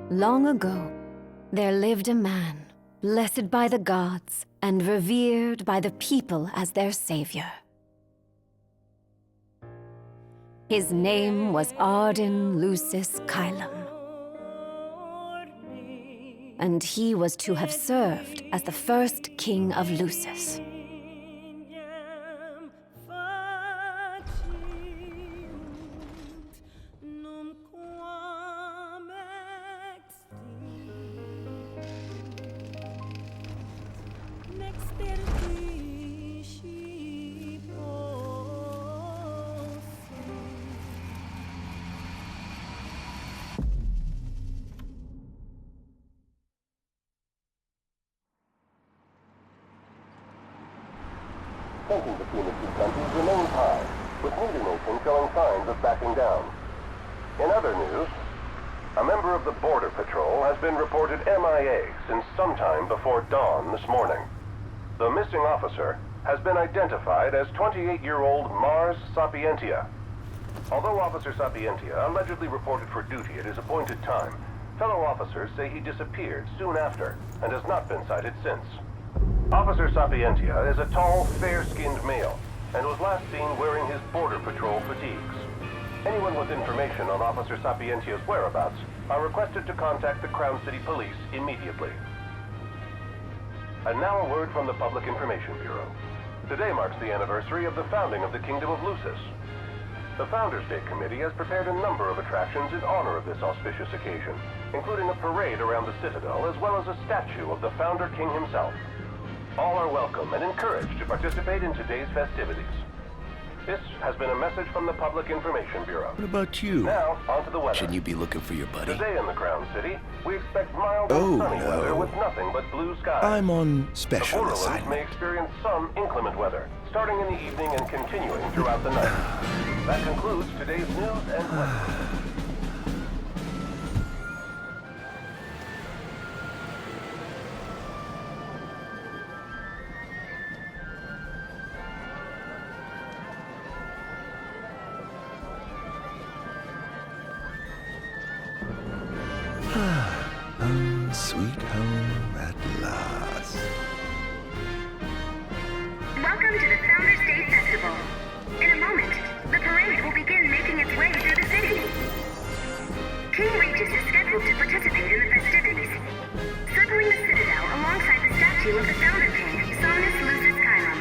Long ago, there lived a man, blessed by the gods and revered by the people as their savior. His name was Ardyn Lucis Kylum, and he was to have served as the first king of Lucis. Tension between the two countries remains high, with neither nation showing signs of backing down. In other news, a member of the Border Patrol has been reported MIA since sometime before dawn this morning. The missing officer has been identified as 28-year-old Mars Sapientia. Although Officer Sapientia allegedly reported for duty at his appointed time, fellow officers say he disappeared soon after and has not been sighted since. Officer Sapientia is a tall, fair-skinned male and was last seen wearing his Border Patrol fatigues. Anyone with information on Officer Sapientia's whereabouts are requested to contact the Crown City Police immediately. And now a word from the Public Information Bureau. Today marks the anniversary of the founding of the Kingdom of Lucis. The Founders Day Committee has prepared a number of attractions in honor of this auspicious occasion, including a parade around the Citadel as well as a statue of the Founder King himself. All are welcome and encouraged to participate in today's festivities. This has been a message from the Public Information Bureau. What about you? Now, on to the weather. Shouldn't you be looking for your buddy? Today in the Crown City, we expect mild and sunny weather with nothing but blue skies. I'm on The special Borderlands may assignment. experience some inclement weather, starting in the evening and continuing throughout the night. That concludes today's news and weather. Home, sweet home at last. Welcome to the Founders Day Festival. In a moment, the parade will begin making its way through the city. King Regis is scheduled to participate in the festivities, circling the Citadel alongside the statue of the Founder King, Somnus Lucis Kylum.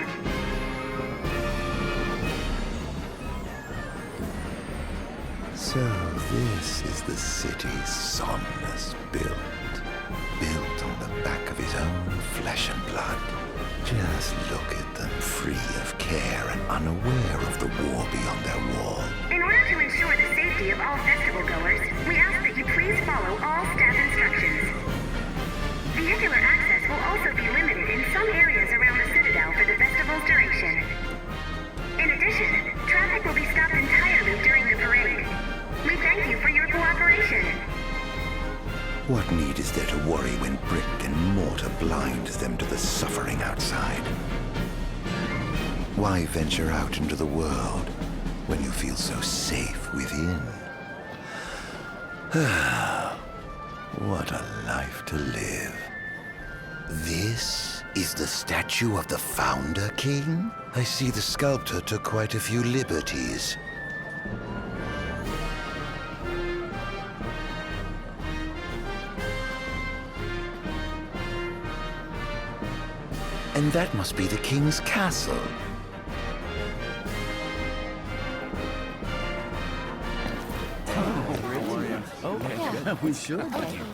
So this is the city Somnus built on the back of his own flesh and blood. Just look at them, free of care and unaware of the war beyond their wall. In order to ensure the safety of all festival goers, we ask that you please follow all staff instructions. Vehicular access will also be limited in some areas around the Citadel for the festival's duration. In addition, traffic will be stopped entirely during the parade. We thank you for your cooperation. What need is there to worry when brick and mortar blinds them to the suffering outside? Why venture out into the world when you feel so safe within? What a life to live. This is the statue of the Founder King? I see the sculptor took quite a few liberties. And that must be the king's castle. We should.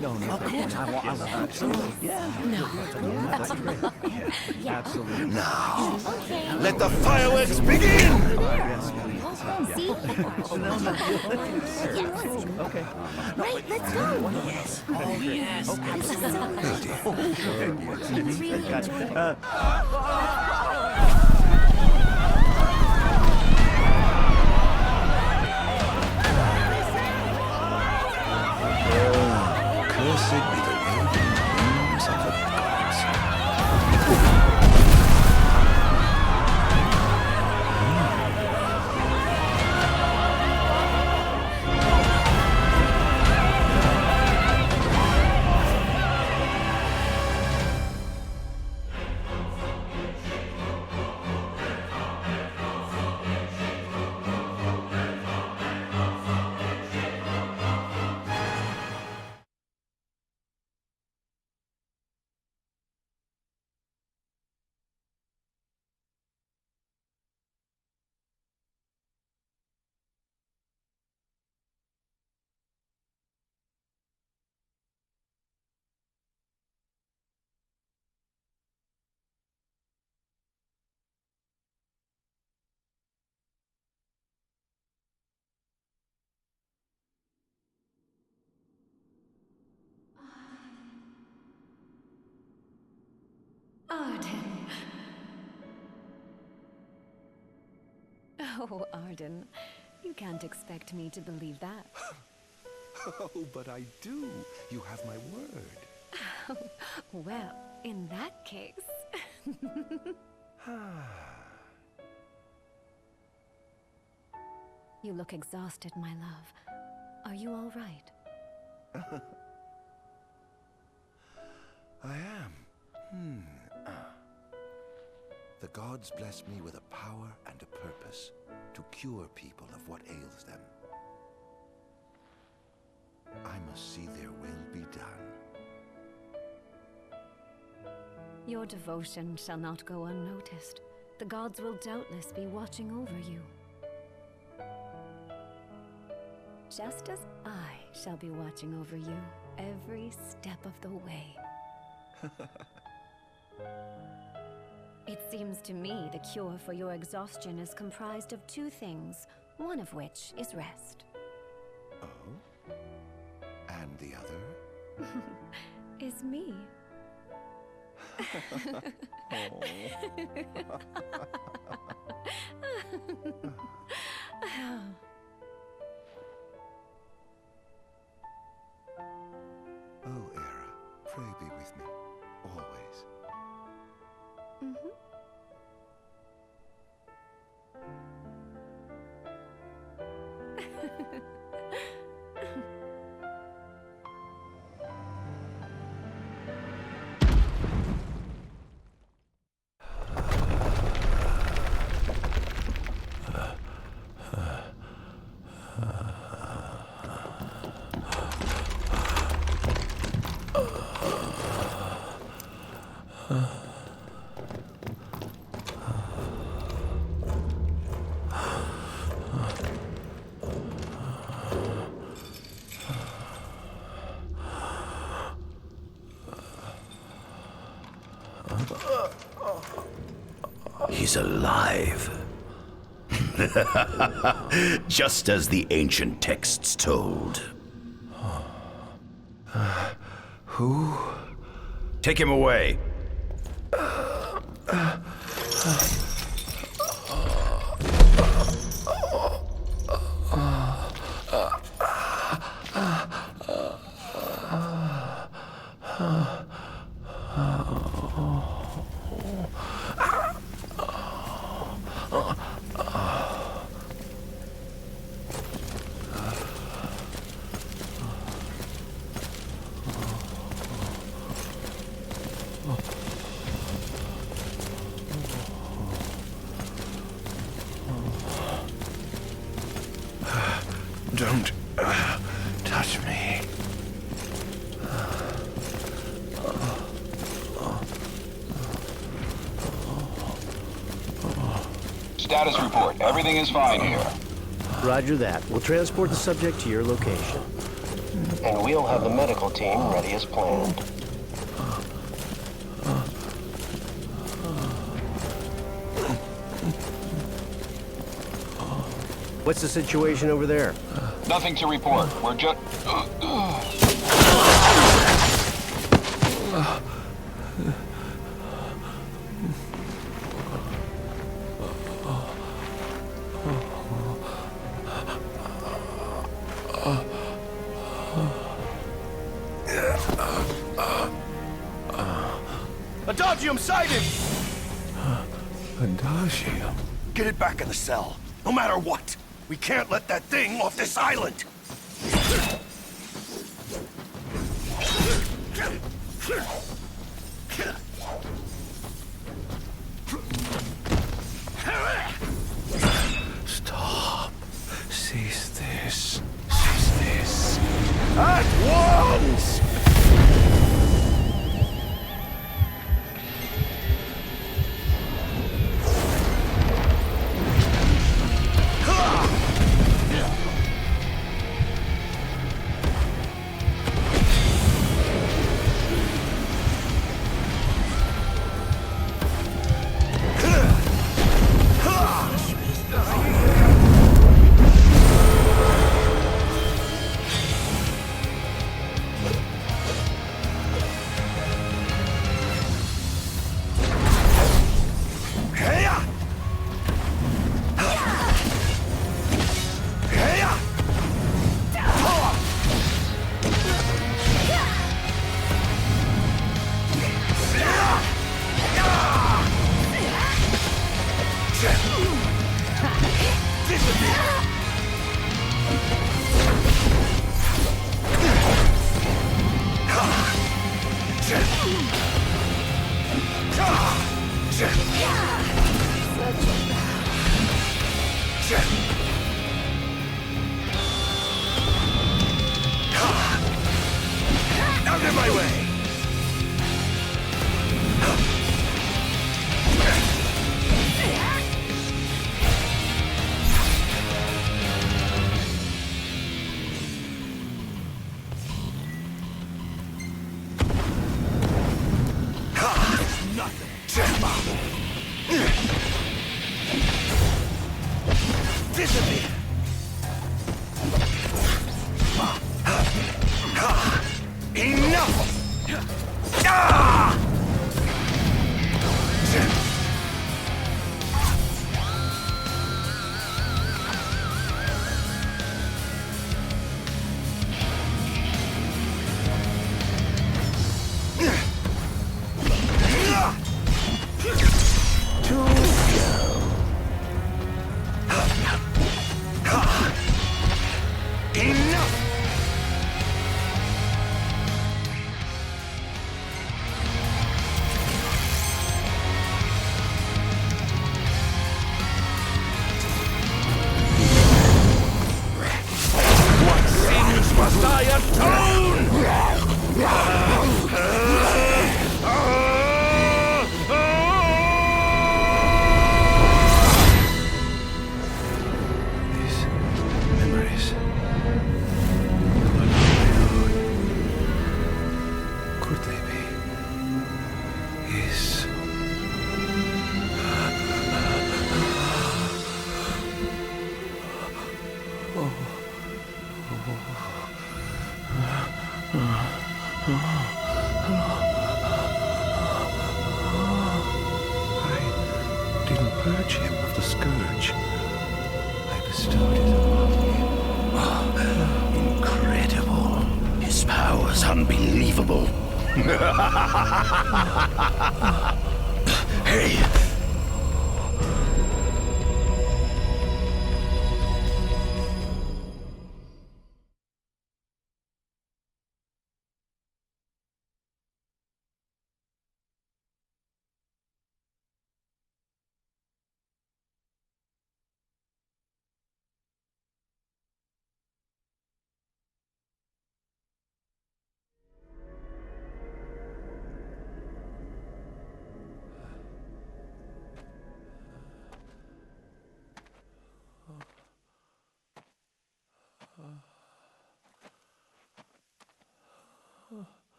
No, of course. Absolutely. Absolutely. Now, let the fireworks begin! Okay. Right, let's go. Yes. Oh, yes. This is so much. I'm really enjoying it. Cursed be the waving wings of the gods. Ardyn. Oh, Ardyn. You can't expect me to believe that. Oh, but I do. You have my word. Well, in that case... You look exhausted, my love. Are you all right? I am. The gods bless me with a power and a purpose to cure people of what ails them. I must see their will be done. Your devotion shall not go unnoticed. The gods will doubtless be watching over you. Just as I shall be watching over you every step of the way. It seems to me the cure for your exhaustion is comprised of two things, one of which is rest. Oh? And the other? Is me. Oh, Era, pray be with me, always. He's alive. Just as the ancient texts told. Who? Take him away. Don't touch me. Status report. Everything is fine here. Roger that. We'll transport the subject to your location. And we'll have the medical team ready as planned. What's the situation over there? Nothing to report. We're just... Adagium sighted! Adagium? Get it back in the cell, no matter what. We can't let that thing off this island. Stop. Cease this. Cease this. At once! Out of my way! Disappear! Enough! Ah! Must I atone? These memories. Could they be? His. I didn't purge him of the scourge. I bestowed it upon him. Incredible. His power's unbelievable. Hey!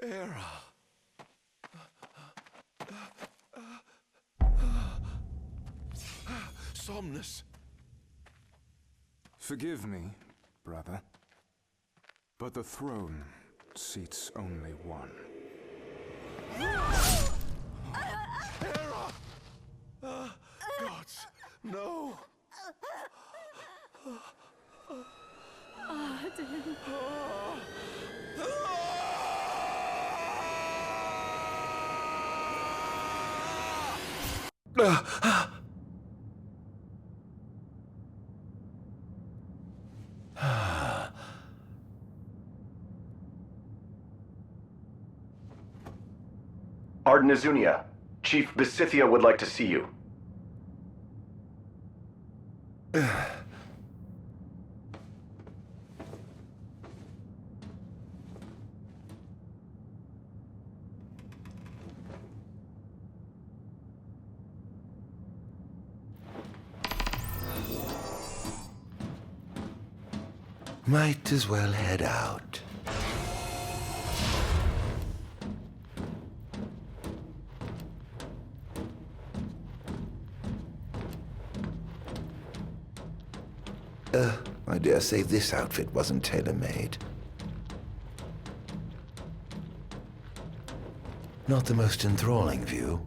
Era. Somnus. Forgive me, brother, but the throne seats only one. Gods, no. Ardyn. Ardyn Azunia, Chief Besithia would like to see you. Might as well head out. I dare say this outfit wasn't tailor-made. Not the most enthralling view.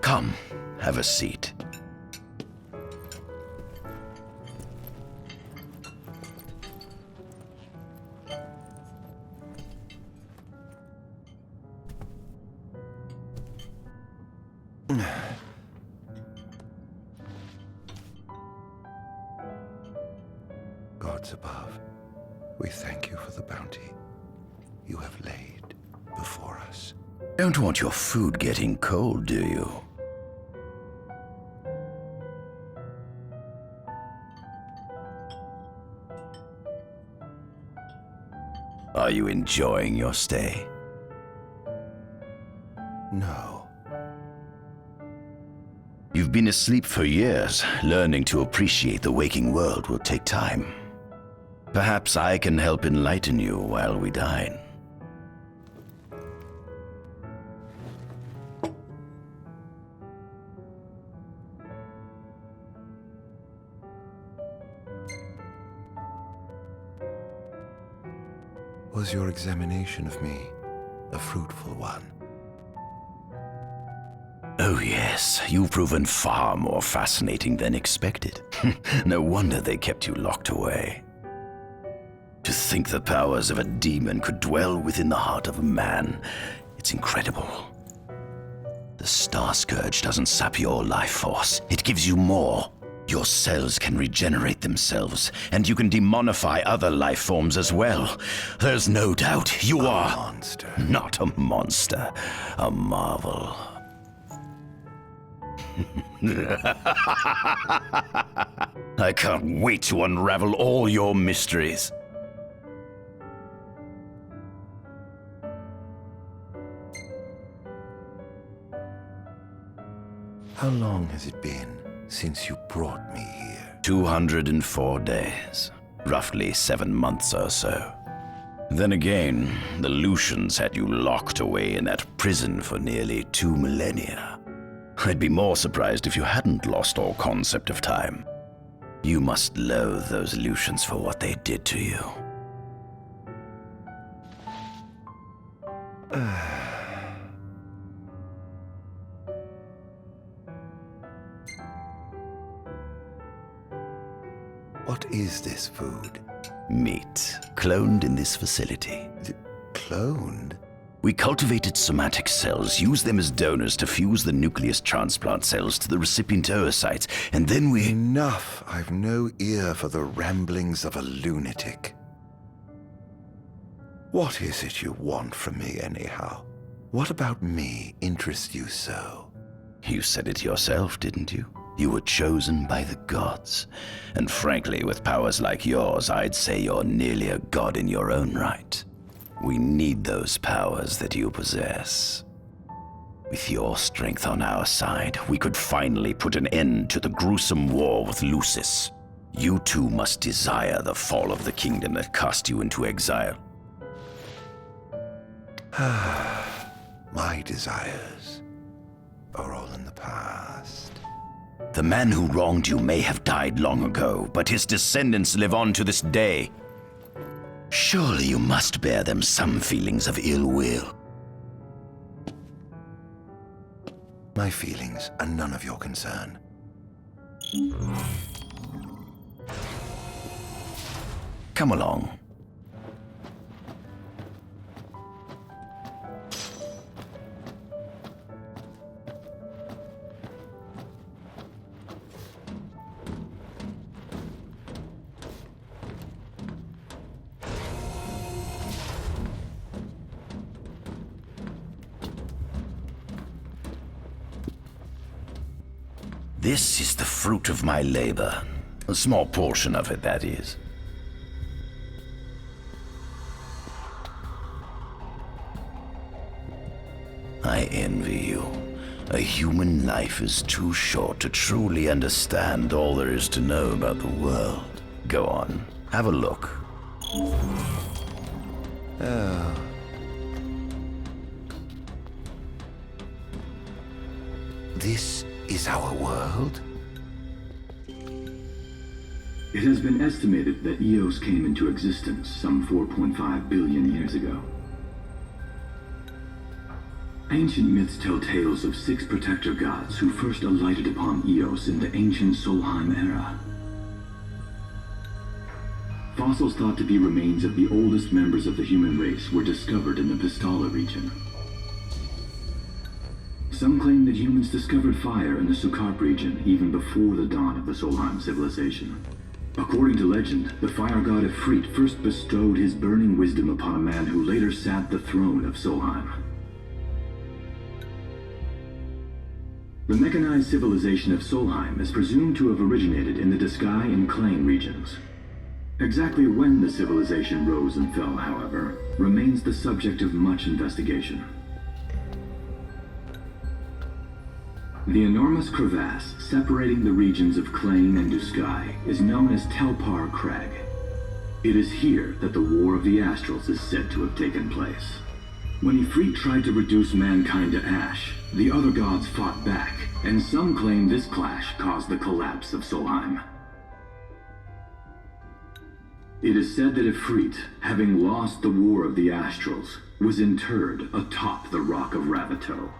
Come, have a seat. Gods above, we thank you for the bounty you have laid before us. Don't want your food getting cold, do you? Are you enjoying your stay? No. You've been asleep for years. Learning to appreciate the waking world will take time. Perhaps I can help enlighten you while we dine. Was your examination of me a fruitful one? Oh yes, you've proven far more fascinating than expected. No wonder they kept you locked away. To think the powers of a demon could dwell within the heart of a man, it's incredible. The Star Scourge doesn't sap your life force, it gives you more. Your cells can regenerate themselves, and you can demonify other life forms as well. There's no doubt you are... A monster. Not a monster, a marvel. I can't wait to unravel all your mysteries. How long has it been since you brought me here? 204 days. Roughly 7 months or so. Then again, the Lucians had you locked away in that prison for nearly 2 millennia. I'd be more surprised if you hadn't lost all concept of time. You must loathe those Lucians for what they did to you. What is this food? Meat, cloned in this facility. Cloned? We cultivated somatic cells, used them as donors to fuse the nucleus transplant cells to the recipient oocytes, and then we... Enough! I've no ear for the ramblings of a lunatic. What is it you want from me, anyhow? What about me interests you so? You said it yourself, didn't you? You were chosen by the gods. And frankly, with powers like yours, I'd say you're nearly a god in your own right. We need those powers that you possess. With your strength on our side, we could finally put an end to the gruesome war with Lucis. You too must desire the fall of the kingdom that cast you into exile. My desires are all in the past. The man who wronged you may have died long ago, but his descendants live on to this day. Surely you must bear them some feelings of ill will. My feelings are none of your concern. Come along. This is the fruit of my labor. A small portion of it, that is. I envy you. A human life is too short to truly understand all there is to know about the world. Go on, have a look. Oh. This is our world? It has been estimated that Eos came into existence some 4.5 billion years ago. Ancient myths tell tales of 6 protector gods who first alighted upon Eos in the ancient Solheim era. Fossils thought to be remains of the oldest members of the human race were discovered in the Pistala region. Some claim that humans discovered fire in the Sukarp region even before the dawn of the Solheim civilization. According to legend, the fire god Ifrit first bestowed his burning wisdom upon a man who later sat the throne of Solheim. The mechanized civilization of Solheim is presumed to have originated in the Diskai and Klain regions. Exactly when the civilization rose and fell, however, remains the subject of much investigation. The enormous crevasse separating the regions of Klain and Diskai is known as Telpar Crag. It is here that the War of the Astrals is said to have taken place. When Ifrit tried to reduce mankind to ash, the other gods fought back, and some claim this clash caused the collapse of Solheim. It is said that Ifrit, having lost the War of the Astrals, was interred atop the Rock of Ravito.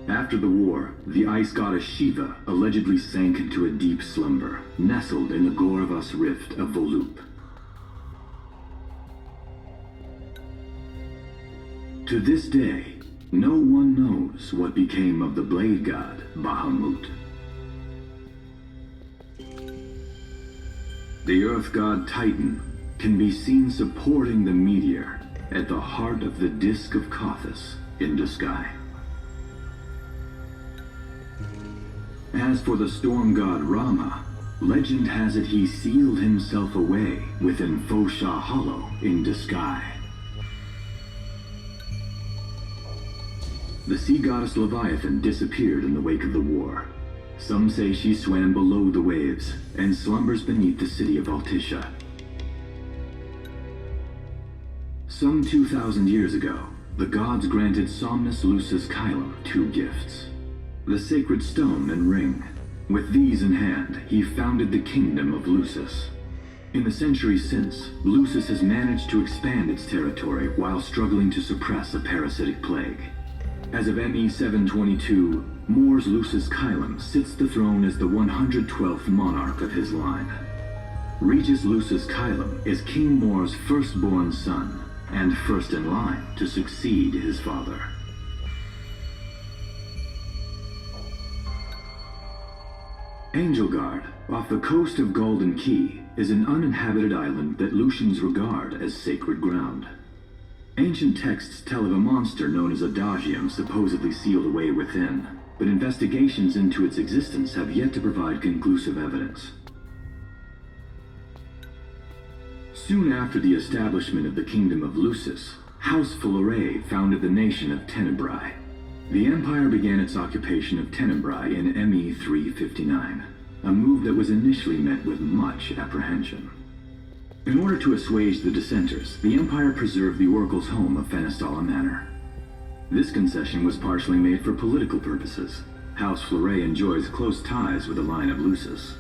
After the war, the ice goddess Shiva allegedly sank into a deep slumber, nestled in the Goravas Rift of Volup. To this day, no one knows what became of the blade god Bahamut. The earth god Titan can be seen supporting the meteor at the heart of the Disk of Kothis in Diskai. As for the storm god Rama, legend has it he sealed himself away within Fosha Hollow in Diskai. The sea goddess Leviathan disappeared in the wake of the war. Some say she swam below the waves and slumbers beneath the city of Altisha. Some 2,000 years ago, the gods granted Somnus Lucis Kylum 2 gifts. The sacred stone and ring. With these in hand, he founded the kingdom of Lucis. In the centuries since, Lucis has managed to expand its territory while struggling to suppress a parasitic plague. As of ME 722, Mor's Lucis Kylum sits the throne as the 112th monarch of his line. Regis Lucis Kylum is King Mor's firstborn son, and first in line to succeed his father. Angelgard, off the coast of Golden Key, is an uninhabited island that Lucians regard as sacred ground. Ancient texts tell of a monster known as Adagium supposedly sealed away within, but investigations into its existence have yet to provide conclusive evidence. Soon after the establishment of the Kingdom of Lucis, House Fulare founded the nation of Tenebrae. The Empire began its occupation of Tenebrae in ME 359, a move that was initially met with much apprehension. In order to assuage the dissenters, the Empire preserved the Oracle's home of Fenestala Manor. This concession was partially made for political purposes. House Fulare enjoys close ties with the line of Lucis.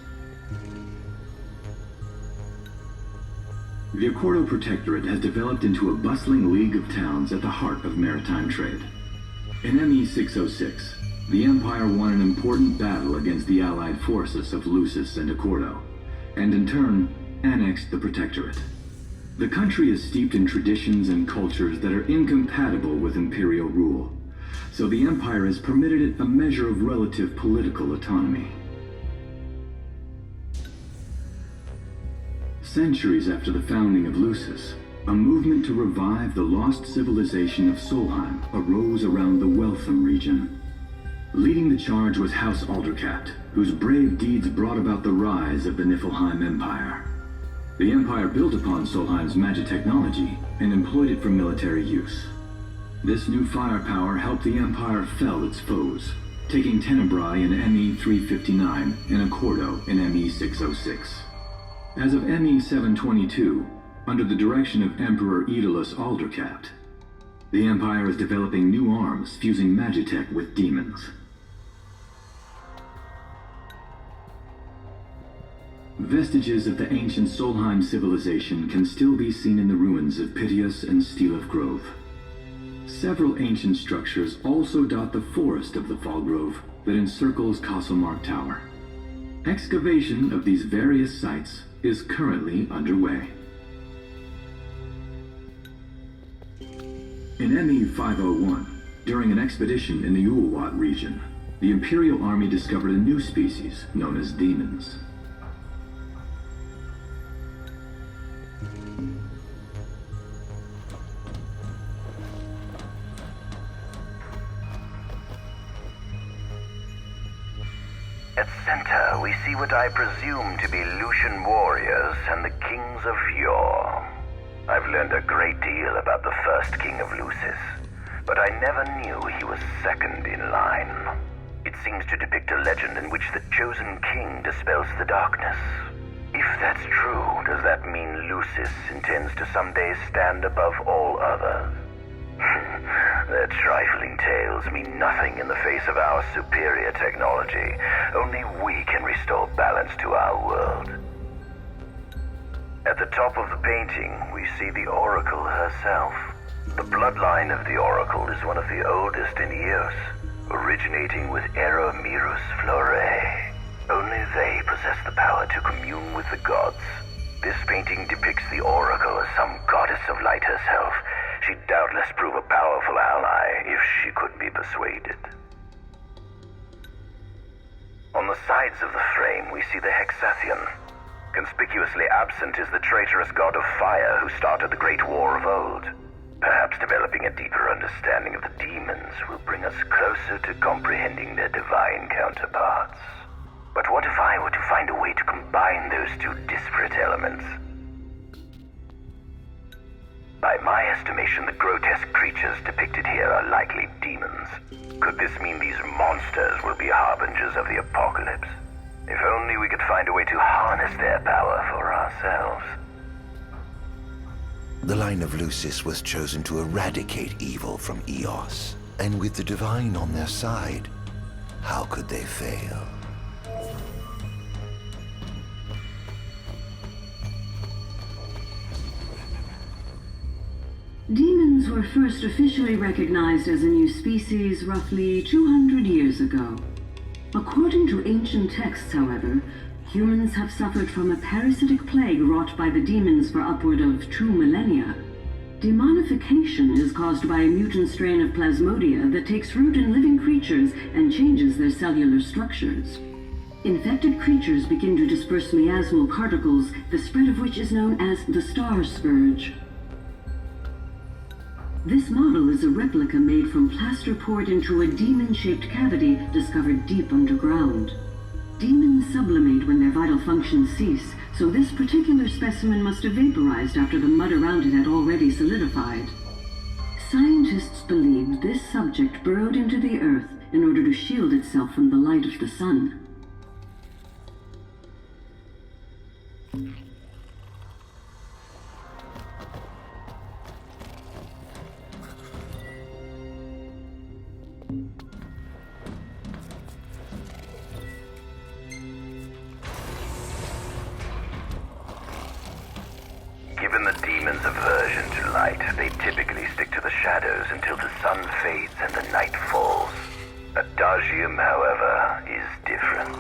The Accordo Protectorate has developed into a bustling league of towns at the heart of maritime trade. In ME 606, the Empire won an important battle against the allied forces of Lucis and Accordo, and in turn, annexed the Protectorate. The country is steeped in traditions and cultures that are incompatible with imperial rule, so the Empire has permitted it a measure of relative political autonomy. Centuries after the founding of Lucis, a movement to revive the lost civilization of Solheim arose around the Weltham region. Leading the charge was House Aldercapt, whose brave deeds brought about the rise of the Niflheim Empire. The Empire built upon Solheim's magic technology and employed it for military use. This new firepower helped the Empire fell its foes, taking Tenebrae in ME 359 and Accordo in ME 606. As of ME 722, under the direction of Emperor Aedalus Aldercapt, the Empire is developing new arms fusing magitech with demons. Vestiges of the ancient Solheim civilization can still be seen in the ruins of Piteous and Steeleth Grove. Several ancient structures also dot the forest of the Fall Grove that encircles Castlemark Tower. Excavation of these various sites is currently underway. In ME-501, during an expedition in the Ulwat region, the Imperial Army discovered a new species known as demons. At center, we see what I presume to be Lucian warriors and the kings of yore. I've learned a great deal about the first king of Lucis, but I never knew he was second in line. It seems to depict a legend in which the chosen king dispels the darkness. If that's true, does that mean Lucis intends to someday stand above all others? Their trifling tales mean nothing in the face of our superior technology. Only we can restore balance to our world. At the top of the painting, we see the Oracle herself. The bloodline of the Oracle is one of the oldest in Eos, originating with Eromirus Flore. Only they possess the power to commune with the gods. This painting depicts the Oracle as some goddess of light herself. She'd doubtless prove a powerful ally if she could be persuaded. On the sides of the frame, we see the Hexathian. Conspicuously absent is the traitorous god of fire who started the Great War of old. Perhaps developing a deeper understanding of the demons will bring us closer to comprehending their divine counterparts. But what if I were to find a way to combine those two disparate elements? By my estimation, the grotesque creatures depicted here are likely demons. Could this mean these monsters will be harbingers of the apocalypse? If only we could find a way to harness their power for ourselves. The line of Lucis was chosen to eradicate evil from Eos. And with the divine on their side, how could they fail? Demons were first officially recognized as a new species roughly 200 years ago. According to ancient texts, however, humans have suffered from a parasitic plague wrought by the demons for upward of 2 millennia. Demonification is caused by a mutant strain of plasmodia that takes root in living creatures and changes their cellular structures. Infected creatures begin to disperse miasmal particles, the spread of which is known as the star scourge. This model is a replica made from plaster poured into a demon-shaped cavity discovered deep underground. Demons sublimate when their vital functions cease, so this particular specimen must have vaporized after the mud around it had already solidified. Scientists believed this subject burrowed into the earth in order to shield itself from the light of the sun. Given the demon's aversion to light, they typically stick to the shadows until the sun fades and the night falls. Adagium, however, is different.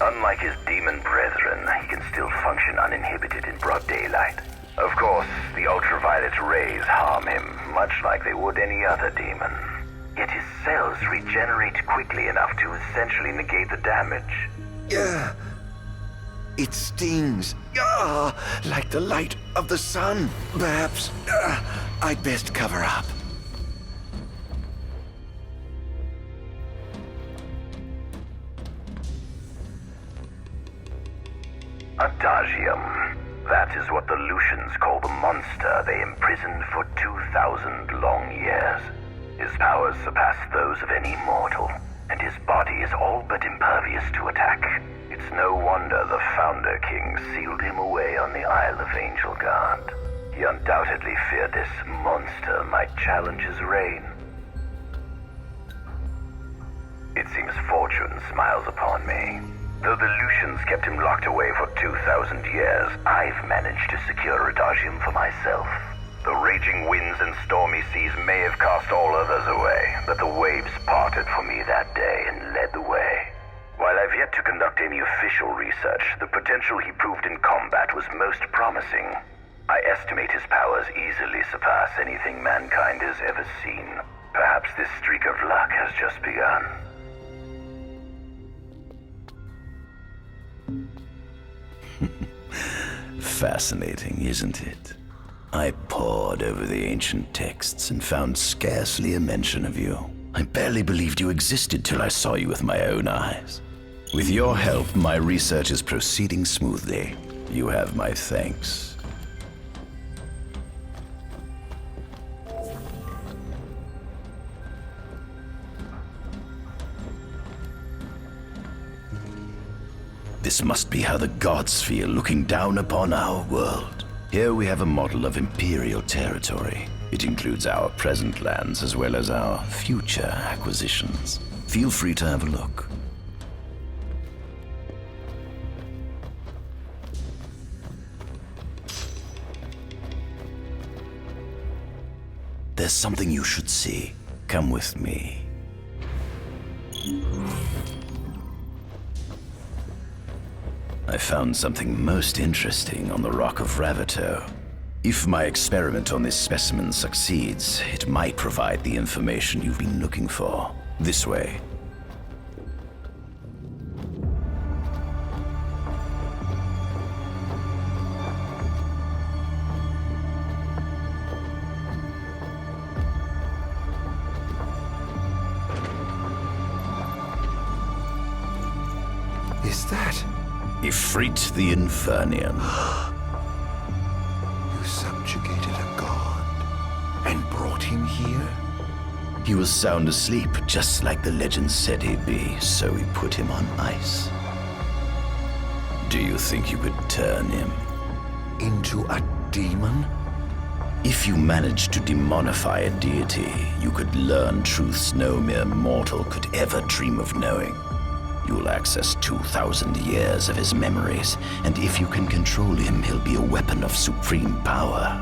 Unlike his demon brethren, he can still function uninhibited in broad daylight. Of course, the ultraviolet rays harm him, much like they would any other demon. Yet his cells regenerate quickly enough to essentially negate the damage. It stings. Like the light of the sun. Perhaps I'd best cover up. Adagium. That is what the Lucians call the monster they imprisoned for 2,000 long years. His powers surpass those of any mortal, and his body is all but impervious to attack. It's no wonder the Founder King sealed him away on the Isle of Angel Guard. He undoubtedly feared this monster might challenge his reign. It seems fortune smiles upon me. Though the Lucians kept him locked away for 2,000 years, I've managed to secure Adagium for myself. The raging winds and stormy seas may have cast all others away, but the waves parted for me that day and led the way. While I've yet to conduct any official research, the potential he proved in combat was most promising. I estimate his powers easily surpass anything mankind has ever seen. Perhaps this streak of luck has just begun. Fascinating, isn't it? I pored over the ancient texts and found scarcely a mention of you. I barely believed you existed till I saw you with my own eyes. With your help, my research is proceeding smoothly. You have my thanks. This must be how the gods feel looking down upon our world. Here we have a model of imperial territory. It includes our present lands as well as our future acquisitions. Feel free to have a look. There's something you should see. Come with me. I found something most interesting on the Rock of Ravito. If my experiment on this specimen succeeds, it might provide the information you've been looking for. This way. Is that? Ifrit the Infernian. You subjugated a god and brought him here? He was sound asleep, just like the legend said he'd be, so we put him on ice. Do you think you could turn him into a demon? If you managed to demonify a deity, you could learn truths no mere mortal could ever dream of knowing. You'll access 2,000 years of his memories, and if you can control him, he'll be a weapon of supreme power.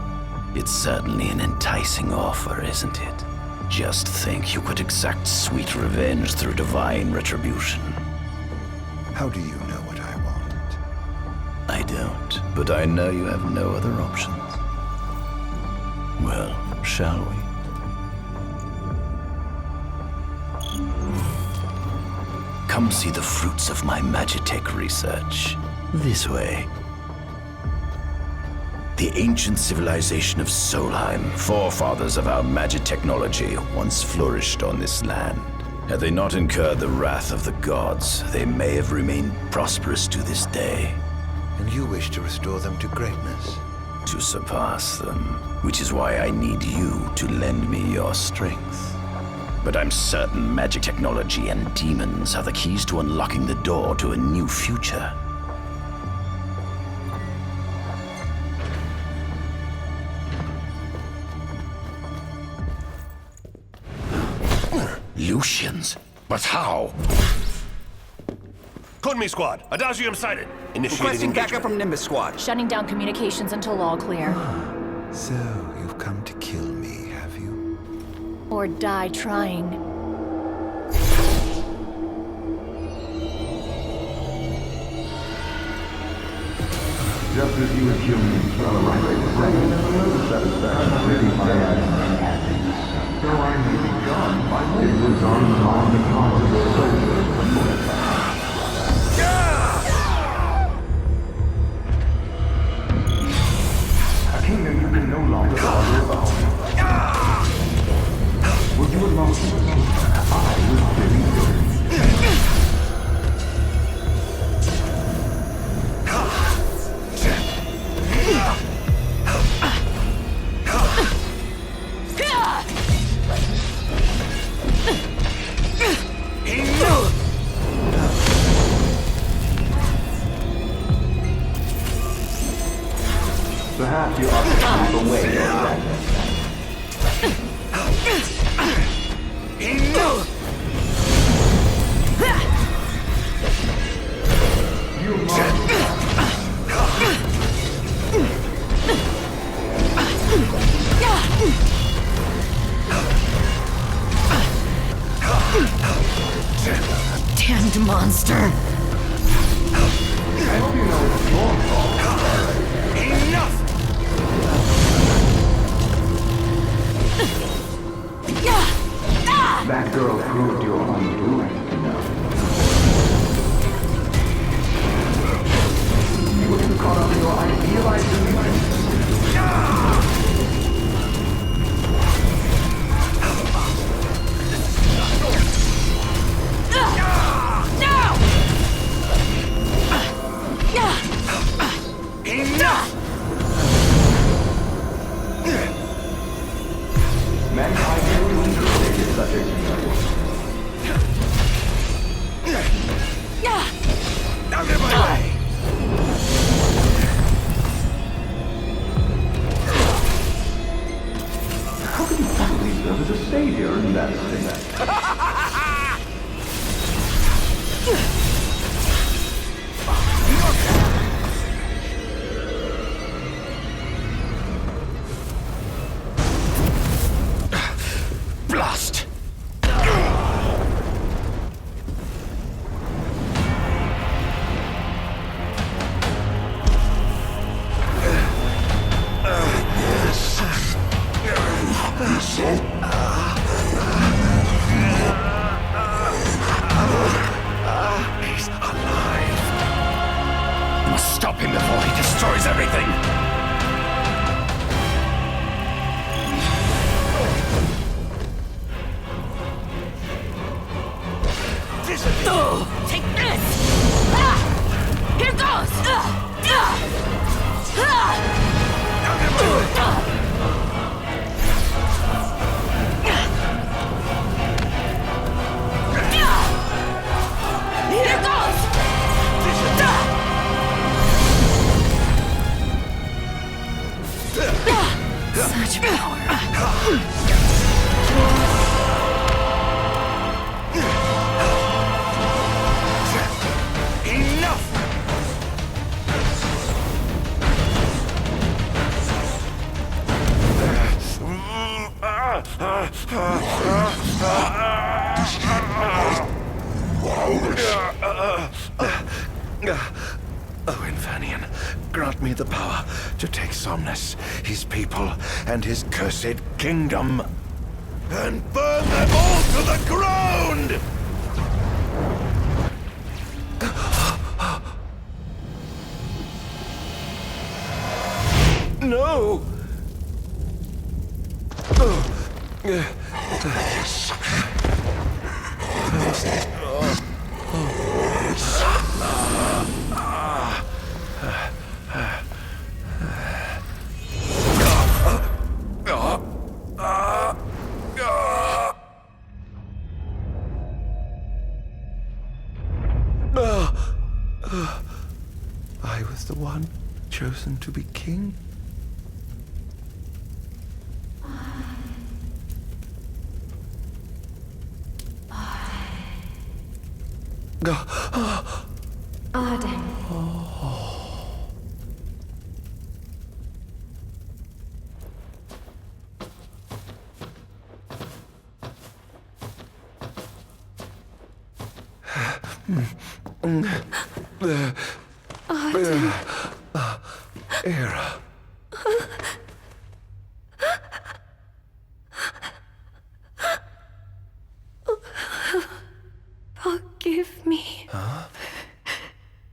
It's certainly an enticing offer, isn't it? Just think you could exact sweet revenge through divine retribution. How do you know what I want? I don't, but I know you have no other options. Well, shall we? Come see the fruits of my Magitech research. This way. The ancient civilization of Solheim, forefathers of our magic technology, once flourished on this land. Had they not incurred the wrath of the gods, they may have remained prosperous to this day. And you wish to restore them to greatness? To surpass them, which is why I need you to lend me your strength. But I'm certain magic technology and demons are the keys to unlocking the door to a new future. Lucians? But how? Code me, squad. Adagium sighted. Initiating Requesting engagement. backup from Nimbus squad. Shutting down communications until all clear. So, you've come to kill me, have you? Or die trying. Just as you humans are arriving at satisfaction with my actions. So I may be gone by it was on the possible soldiers before. A kingdom you can no longer call your own. Would you allow me? I will believe you. Perhaps you ought to keep away your dagger. You must. Damned monster! I hope you know it's your fault. Enough! That girl proved your undoing, You were too caught up in your idealized dreams. Mankind has created such a Out of my way! How could you possibly serve as a savior in that thing? Blast! He's alive. You must stop him before he destroys everything. Take this! Here goes! Here goes! Such power. Oh, Infanian, grant me the power to take Somnus, his people, and his cursed kingdom, and burn them all to the ground! No! I was the one chosen to be king? Ardyn. Era. Forgive me. Huh?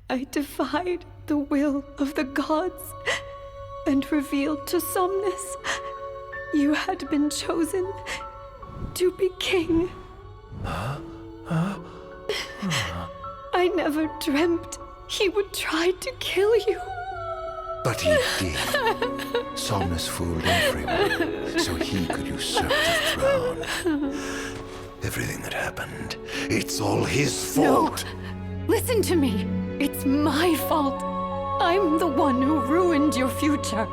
I defied the will of the gods and revealed to Somnus you had been chosen to be king. Huh? I never dreamt he would try to kill you. But he did. Somnus fooled everyone so he could usurp the throne. Everything that happened, it's all his fault. No, listen to me. It's my fault. I'm the one who ruined your future.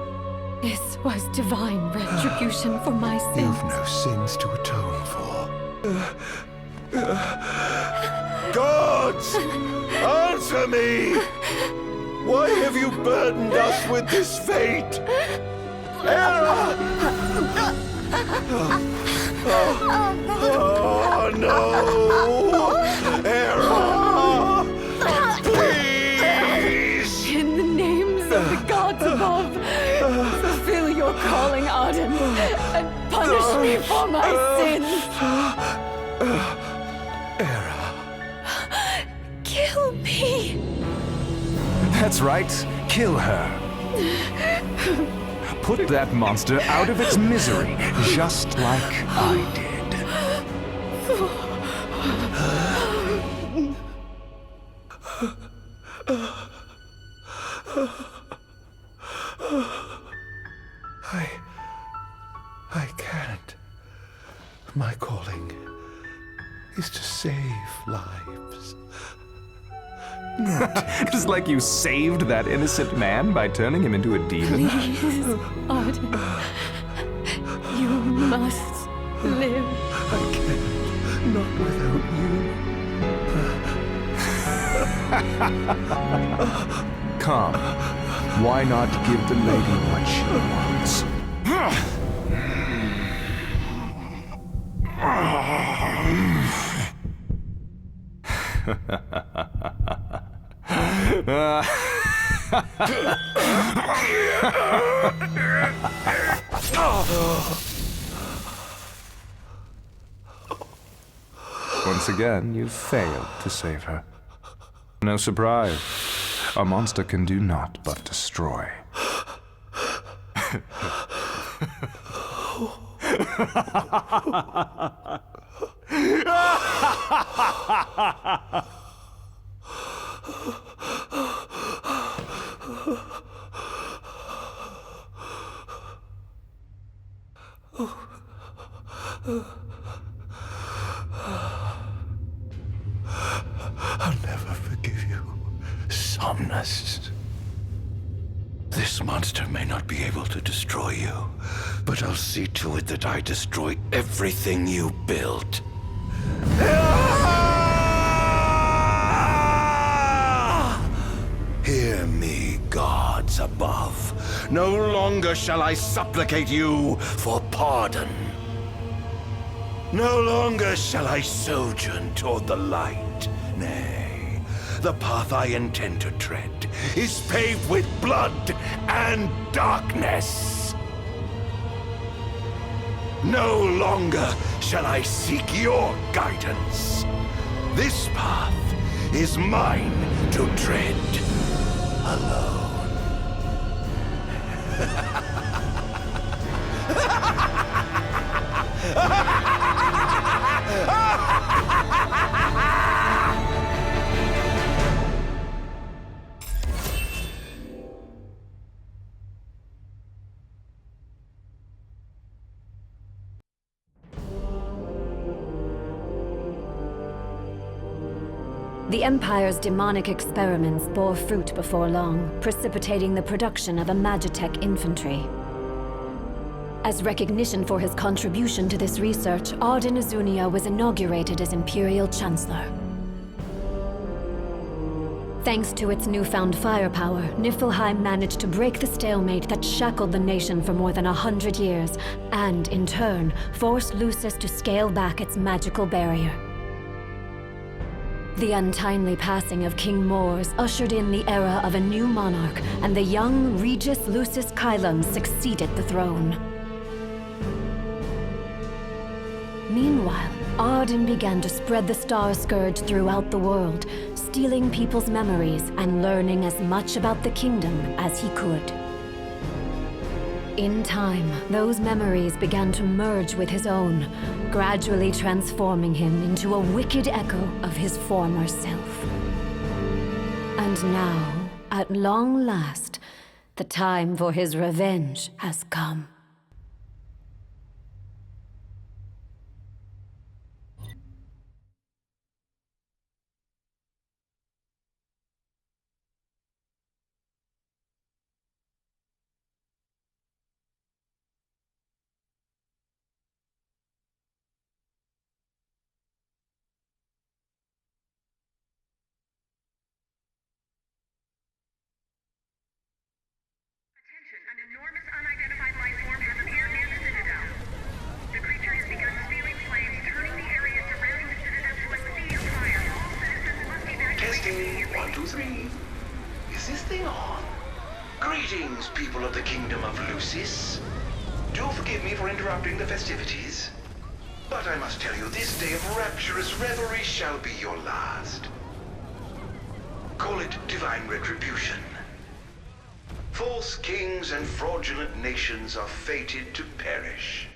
This was divine retribution for my sins. You've no sins to atone for. Gods! Answer me! Why have you burdened us with this fate? Era! Oh no! Era! Please! In the names of the gods above, fulfill your calling, Ardyn, and punish me for my sins. Kill me! That's right. Kill her. Put that monster out of its misery, just like I did. I can't. My calling is to save lives. Just like you saved that innocent man by turning him into a demon. Please, Ardyn. You must live. I can't. Not without you. Come. Why not give the lady what she wants? Once again, you've failed to save her. No surprise. A monster can do naught but destroy. I'll never forgive you, Somnus. This monster may not be able to destroy you, but I'll see to it that I destroy everything you built. Hear me, gods above. No longer shall I supplicate you for pardon. No longer shall I sojourn toward the light. Nay, the path I intend to tread is paved with blood and darkness. No longer shall I seek your guidance. This path is mine to tread alone. The Empire's demonic experiments bore fruit before long, precipitating the production of a Magitech infantry. As recognition for his contribution to this research, Ardyn Azunia was inaugurated as Imperial Chancellor. Thanks to its newfound firepower, Niflheim managed to break the stalemate that shackled the nation for more than 100 years, and, in turn, forced Lucis to scale back its magical barrier. The untimely passing of King Mors ushered in the era of a new monarch, and the young Regis Lucis Kylum succeeded the throne. Meanwhile, Ardyn began to spread the Star Scourge throughout the world, stealing people's memories and learning as much about the kingdom as he could. In time, those memories began to merge with his own, gradually transforming him into a wicked echo of his former self. And now, at long last, the time for his revenge has come. An enormous unidentified life form has appeared near the Citadel. The creature has begun spewing flames, turning the area surrounding the Citadel to a sea of fire. All citizens must evacuate immediately. Testing, 1, 2, 3. Is this thing on? Greetings, people of the Kingdom of Lucis. Do forgive me for interrupting the festivities. But I must tell you, this day of rapturous revelry shall be your last. Call it divine retribution. False kings and fraudulent nations are fated to perish.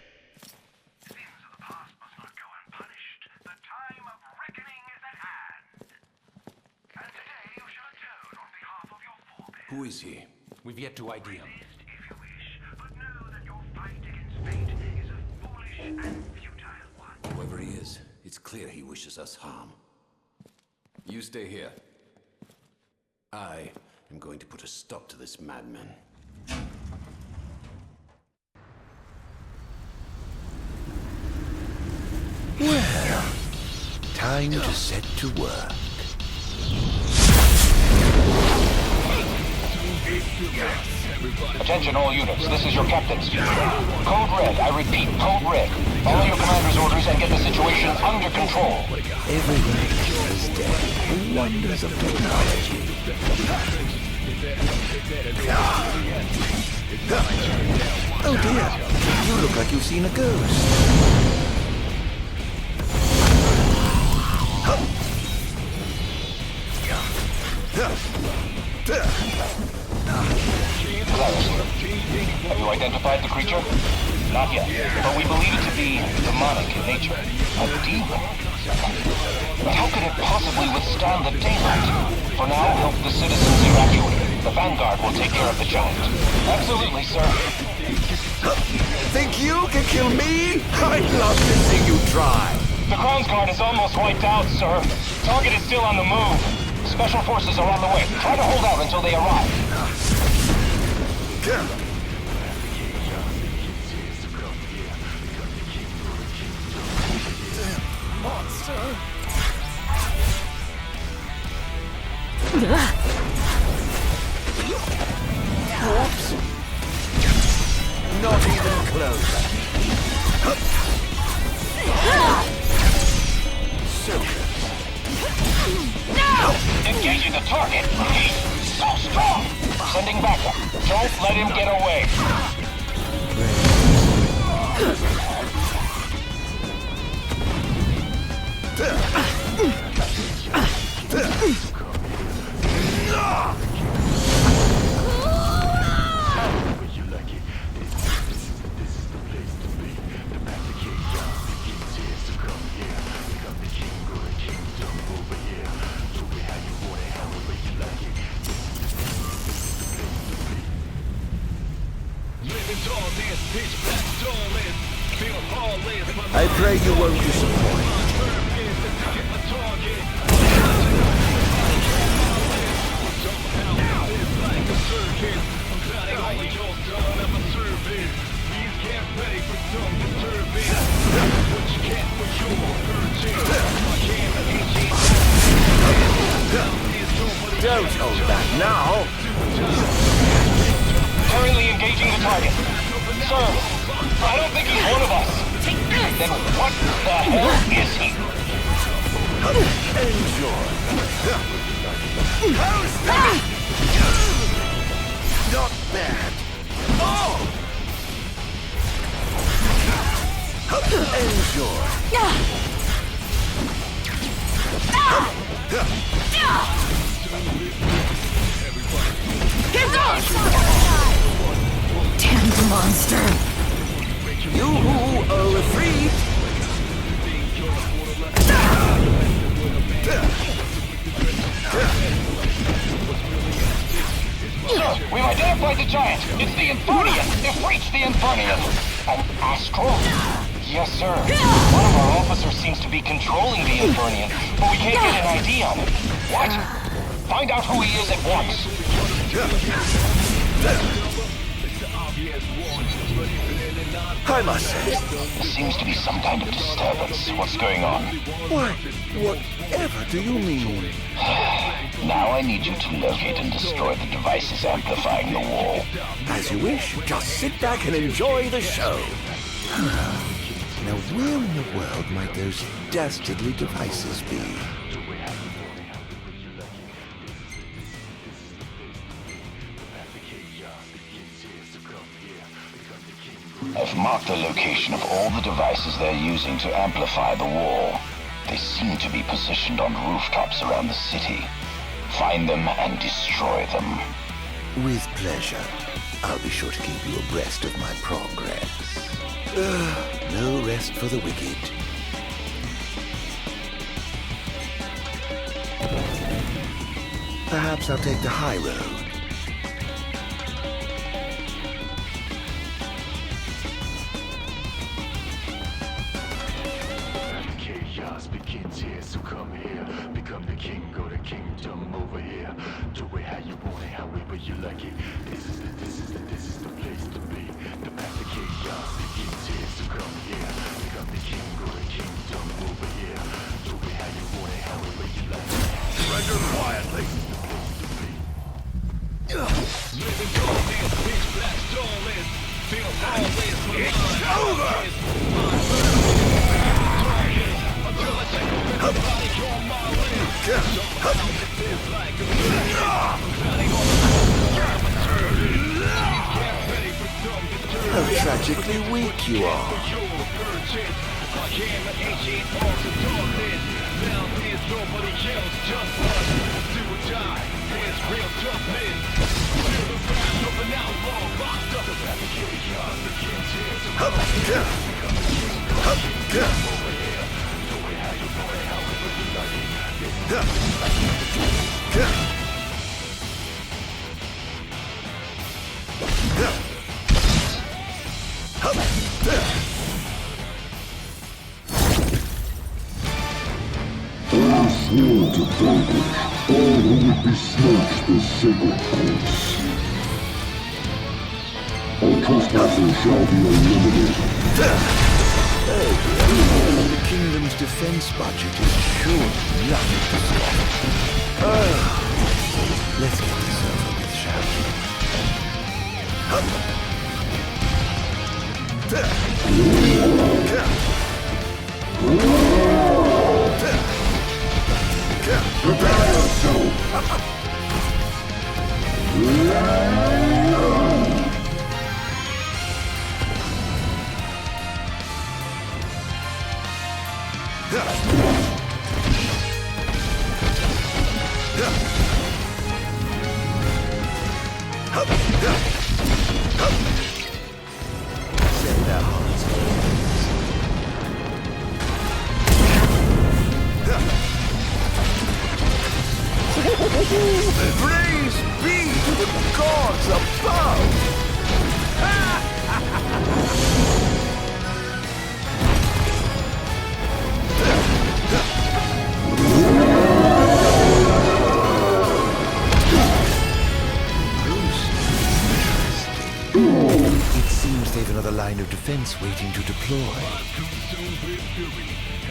Who is he? We've yet to ID him. Whoever he is, it's clear he wishes us harm. You stay here. I am going to put a stop to this madman. Well, time to set to work. Attention all units, this is your captain's duty. Code Red, I repeat, Code Red. Follow your commander's orders and get the situation under control. Everywhere is dead. Wonders of technology. Oh dear, you look like you've seen a ghost. Have you identified the creature? Not yet, but we believe it to be demonic in nature. A demon. But how could it possibly withstand the daylight? For now, help the citizens evacuate. The Vanguard will take care of the giant. Absolutely, sir. Think you can kill me? I'd love to see you try. The Crown's Guard is almost wiped out, sir. Target is still on the move. Special forces are on the way. Try to hold out until they arrive. Monster! Whoops. Not even close. Engaging the target. He's so strong. Sending backup. Don't let him get away. I pray you won't disappoint. Don't hold back now. Currently engaging the target. Sir, I don't think he's one of us. Then what the hell is he? Enjoy. How's that? Not bad. Oh! Enjoy. Here goes! Damned monster! You are a freak! Sir, we've identified the giant. It's the Infernian. They've reached the Infernian. An astral? Yes, sir. One of our officers seems to be controlling the Infernian, but we can't get an ID on him. What? Find out who he is at once. I must say. There seems to be some kind of disturbance. What's going on? Why, whatever do you mean? Now I need you to locate and destroy the devices amplifying the wall. As you wish. Just sit back and enjoy the show. Now, where in the world might those dastardly devices be? I've Mark the location of all the devices they're using to amplify the wall. They seem to be positioned on rooftops around the city. Find them and destroy them. With pleasure. I'll be sure to keep you abreast of my progress. No rest for the wicked. Perhaps I'll take the high road. Chaos begins here, so come here. Become the king, go to kingdom over here. Do it how you want it, however you like it. This is the place to be. The path to chaos begins here, so come here. Become the king, go to kingdom over here. Do it how you want it, however you like it. Surrender quietly. It's over! How tragically weak you are. I swore to vanquish all who would besmirch the sacred house. All trespassers shall be eliminated. The kingdom's defense budget is sure nothing to scoff. Let's get this over with, shall Prepare yourself! Set their hearts Praise be to the gods above! It seems they've another line of defense waiting to deploy.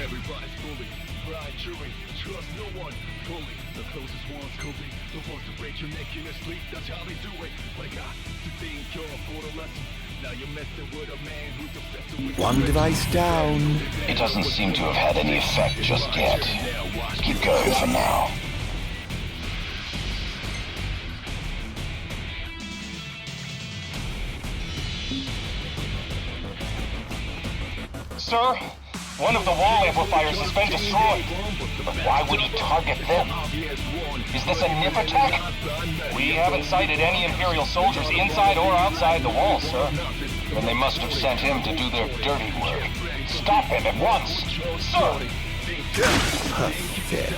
Everybody's bully, blind jury, trust no one, bully. The closest ones could be the ones to break your neck in your sleep. That's how they do it. But I got to think you're for the lesson. Now you're messing with a man who's obsessed with One device down. It doesn't seem to have had any effect just yet. Keep going for now. Sir, one of the wall amplifiers has been destroyed. But why would he target them? Is this a nip attack? We haven't sighted any Imperial soldiers inside or outside the wall, sir. Then they must have sent him to do their dirty work. Stop him at once, sir! Pathetic.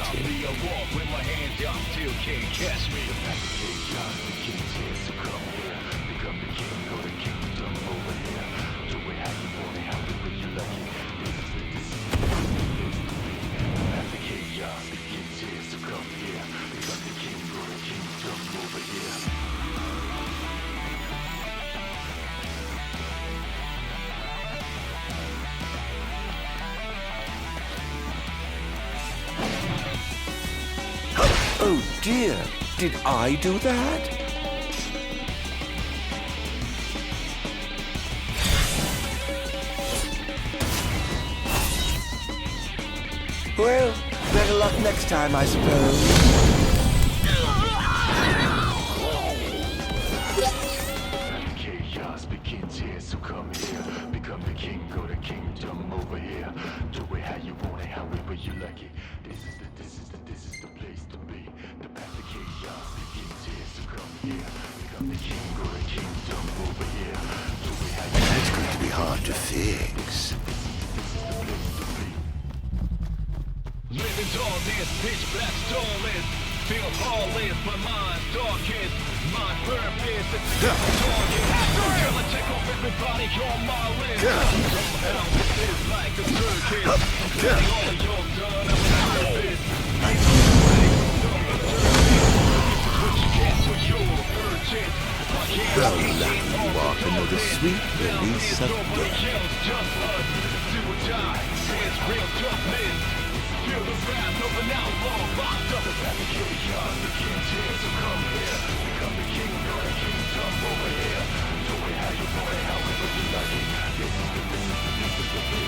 Oh dear, did I do that? Well, better luck next time, I suppose. Chaos begins here, so come here. this pitch black storm is. Feel lawless, my mind's darkest. My purpose is to target. Till I check off everybody on my list. Somehow this is like a circus. I'm telling all of your done, I'm a service. I'm what you get for your purchase. How lucky you are to know the sweet release of death. Just us, do or die. It's real toughness. Feel the wrath of an outlaw locked up. The chaos, the king's here, so come here. Become the king of the kingdom over here. Do it how you want it, however you like it. This is the place to be.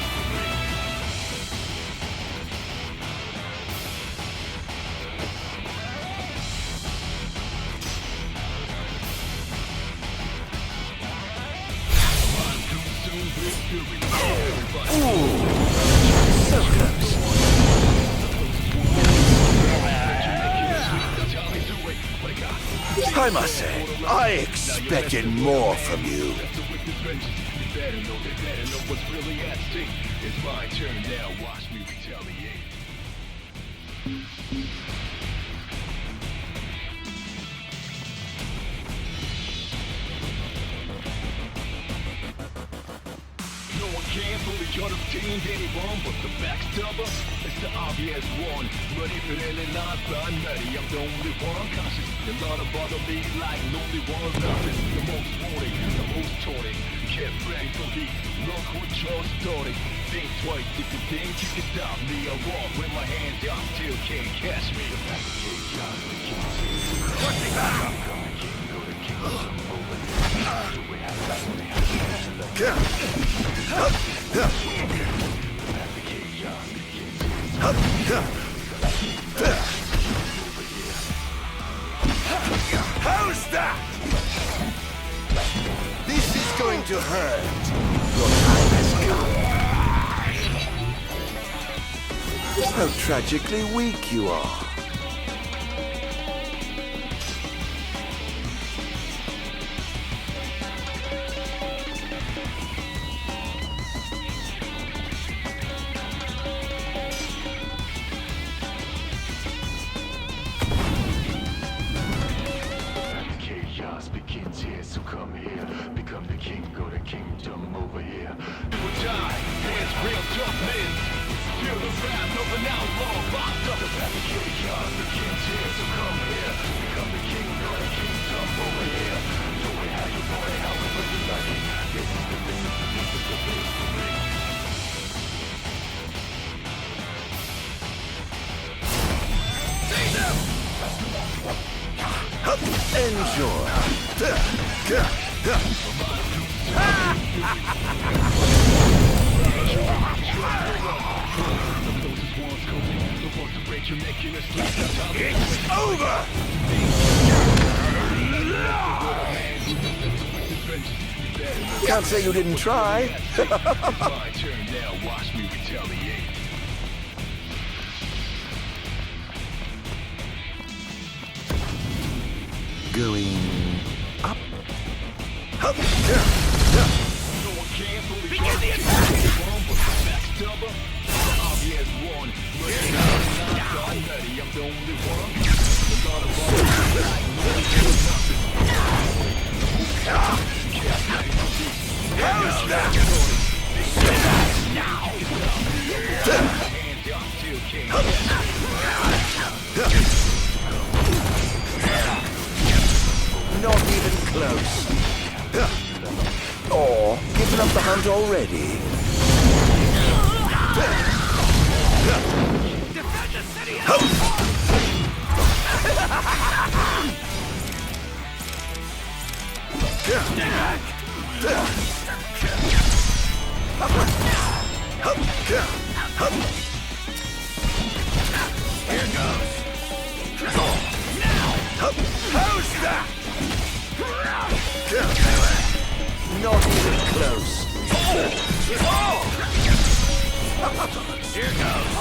So close. I must say, I expected more from you. It's my turn now, watch me retaliate. No one can fully understand anyone but the backstabber. It's the obvious one. Ready for any lines by nutty. I'm the only one conscious. A lot of bother me like lonely one nothing. The most wanted, the most taunted. Get ready for heat. Look what you're starting. Think twice if you think you can stop me. I walk with my hands out, still can't catch me. Push me back! How's that? This is going to hurt. Your time has come. How tragically weak you are. Enjoy. It's over! Can't say you didn't try. My turn now, watch me retaliate. Going up. Begin the attack! Obvious one. I'm the only one. How's that? Now! Not even close. Or given up the hunt already. Defend the city! Here goes. Now! How's that? Not even close. Here goes.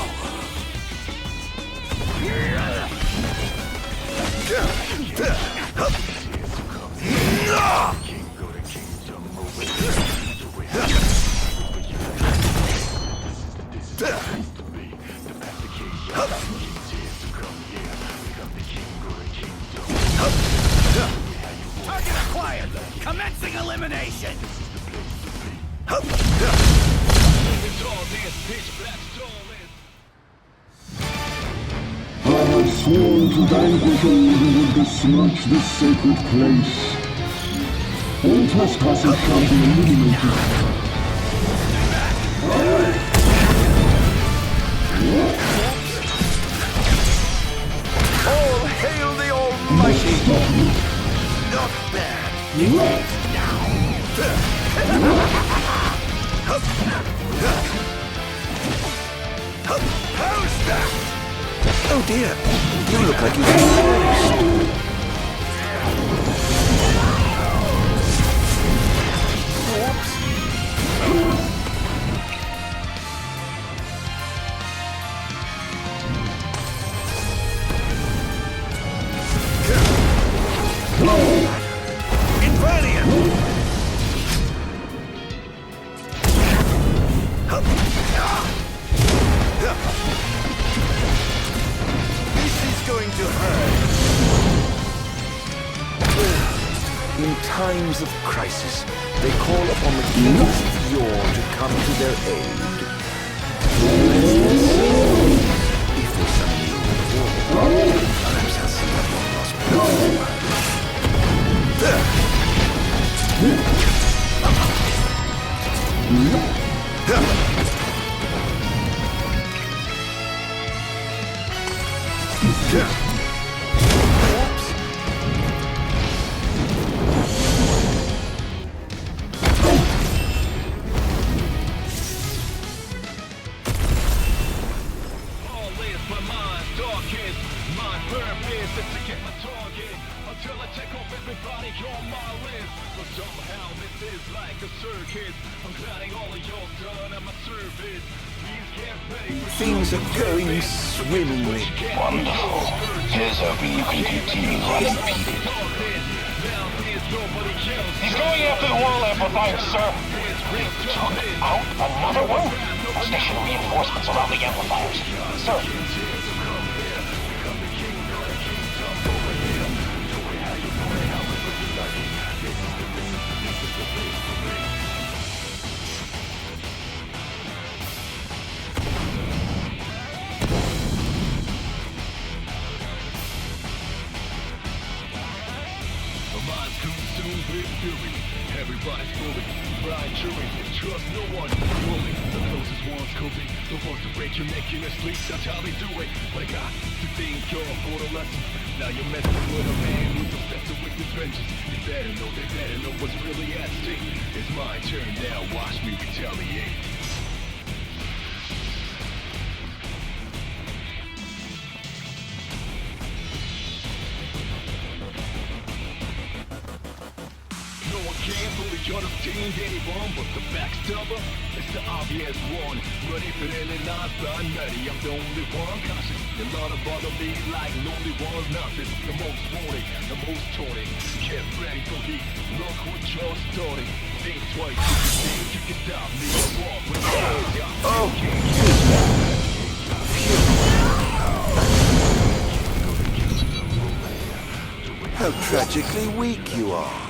sworn to vanquish all who would besmirch this sacred place. All trespassers shall be eliminated. All hail the Almighty! Not bad. How's that? Oh dear, you look like you've been bruised. In times of crisis, they call upon the kings of yore to come to their aid. If they suddenly overwhelm, perhaps I'll see what long lost brother. Things are going swimmingly. Wonderful. Here's hoping you can continue unimpeded. He's going after the wall amplifier, sir. He took out another one? Station reinforcements around the amplifiers. Sir. Everybody's bullied, blind chewing, trust no one, bully. The closest ones could be the ones to break your neck in your sleep. That's how they do it. But I got to think you're for the lesson. Now you're messing with a man who's obsessed with his vengeance. They better know what's really at stake. It's my turn now, watch me retaliate. Can't fully understand anyone, but the backstabber is the obvious one. Ready for any knife, I'm ready. I'm the only one cautious. A lot of bother me like lonely ones. Nothing. The most wanted, the most taunted. Get ready for heat. Look what you're starting. Think twice if you think you can stop me. I walk with How tragically weak you are.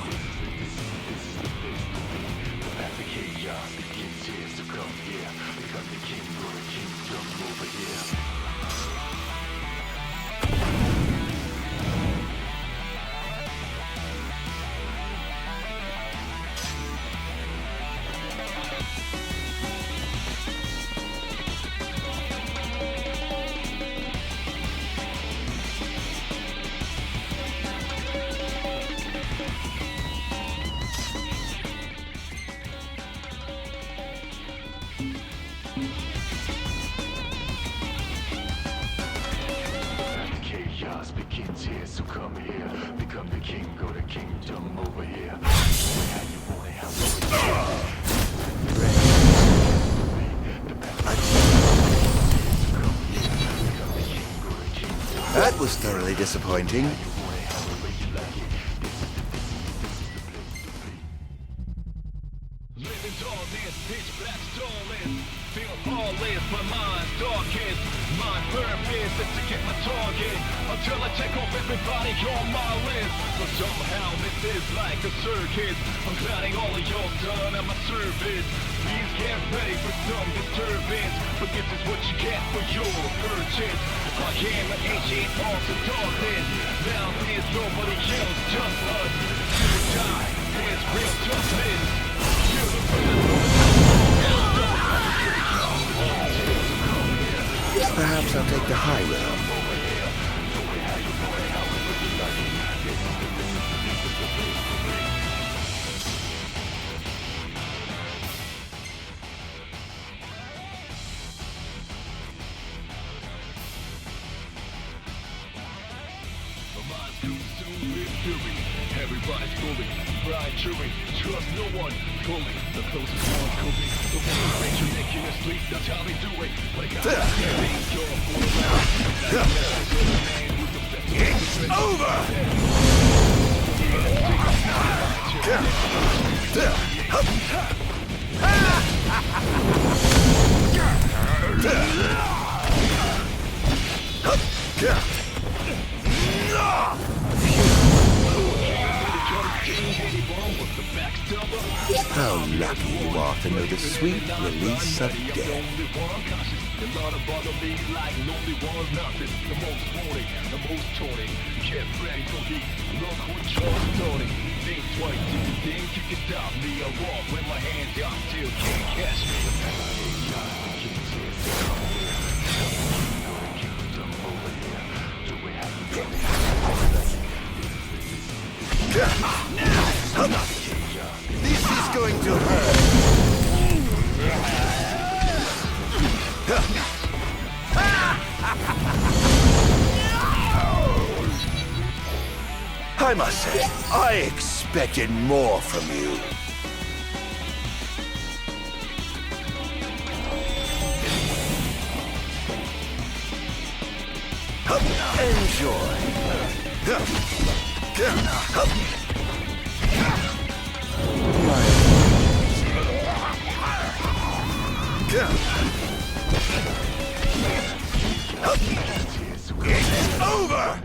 So come here, become the king, go to kingdom over here. That was thoroughly disappointing. Living tall, this pitch black stall is. Feel heartless, my mind's darkest. My purpose is to get my target until I check off everybody on my list. But somehow this is like a circus. I'm gliding all of y'all done at my service. Please get ready for some disturbance, but this is what you get for your purchase. I am an ancient arms of darkness. Now there's nobody else, just us. You and die, there's real toughness. You're the Perhaps I'll take the high road. Everybody's fully fried chewing. Trust no one fully. The closest ones could be the one who makes you making us sleep. That's how they do it. But I got It's over! How lucky you are to know the sweet release of death. This is going to hurt. I must say, I expected more from you. Enjoy. It's over!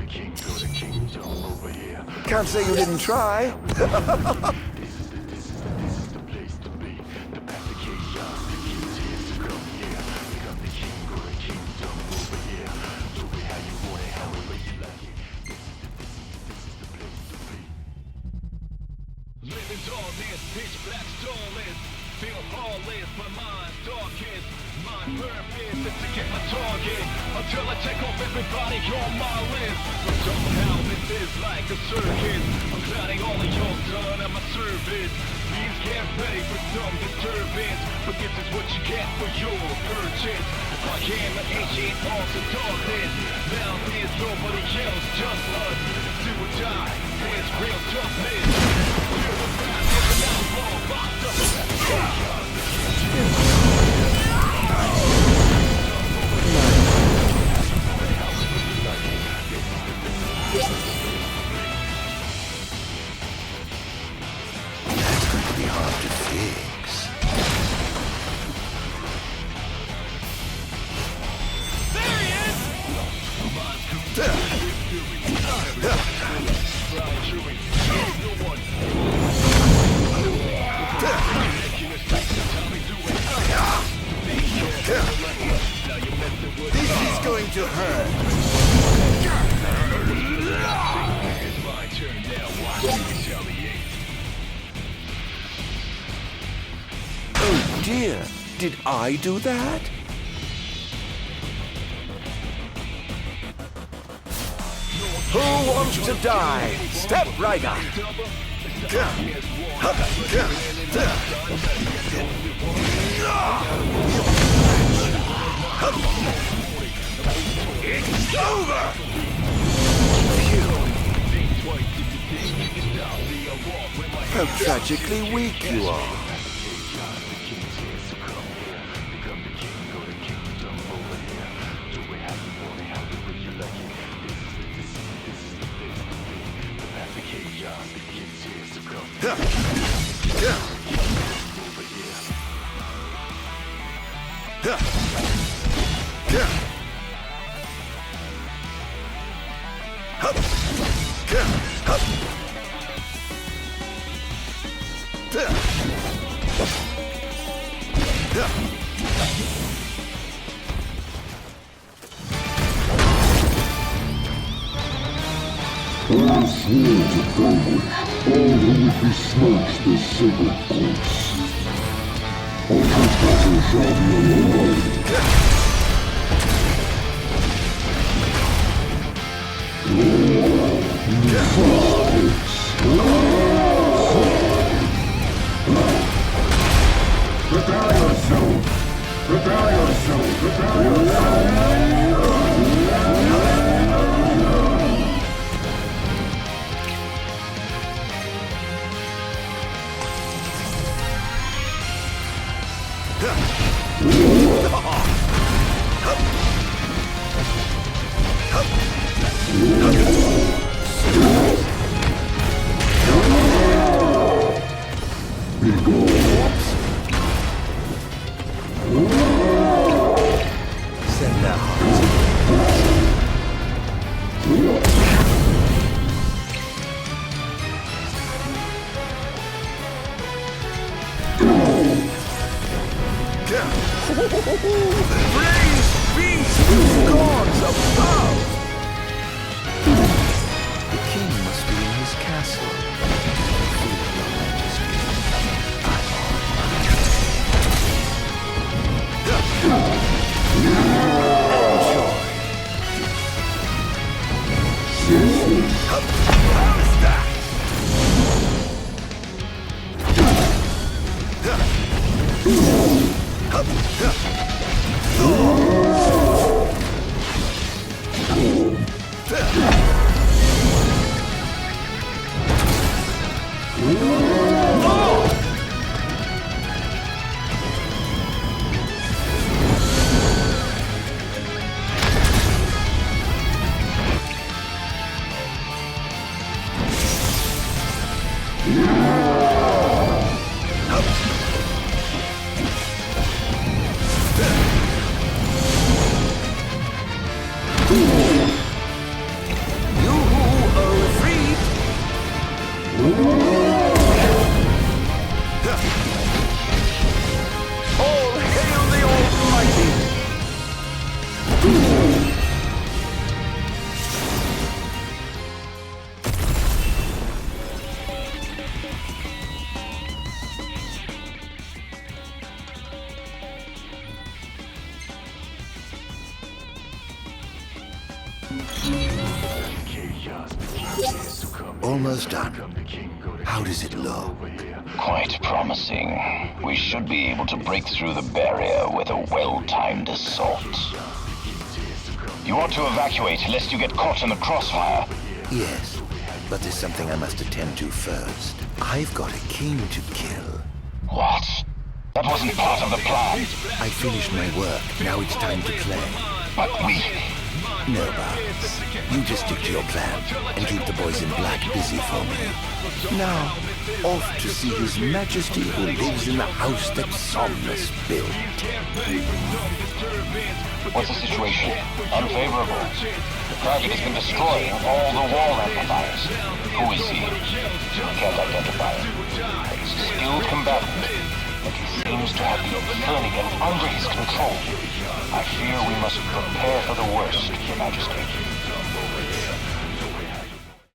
Can't say you didn't try. Living darkness, pitch black starless. Feel heartless, my mind's darkest. My purpose is to get my target until I check off everybody on my list. But somehow this is like a circus. I'm gliding all of y'all done at my service. Please get ready for some disturbance, but this is what you get for your purchase. I am an ancient arms of darkness. Now there's nobody else, just us. Do or die, there's real toughness. You're the path of an outlaw, locked up. That's going to be hard to fix. There he is! This is going to hurt. Oh dear, did I do that? Who wants to die? Step right up. It's over! How tragically weak you are. I swear to vanquish all who would besmirch the sacred corpse. Our trespasser shall be allowed. Prepare yourself! Prepare yourself! Prepare yourself! Send their hearts. Praise be to the gods above! The king must be in his castle. Feel your majesty. Almost done. How does it look? Quite promising. We should be able to break through the barrier with a well-timed assault. You ought to evacuate lest you get caught in the crossfire. Yes, but there's something I must attend to first. I've got a king to kill. What? That wasn't part of the plan. I finished my work. Now it's time to play. But we... No, Barnes. You just stick to your plan and keep the boys in black busy for me. Now, off to see His Majesty who lives in the house that Somnus built. What's the situation? Unfavorable. The target has been destroying all the wall amplifiers. Who is he? Can't identify him. He's a skilled combatant, but he seems to have the Infernigan under his control. I fear we must prepare for the worst, Your Majesty.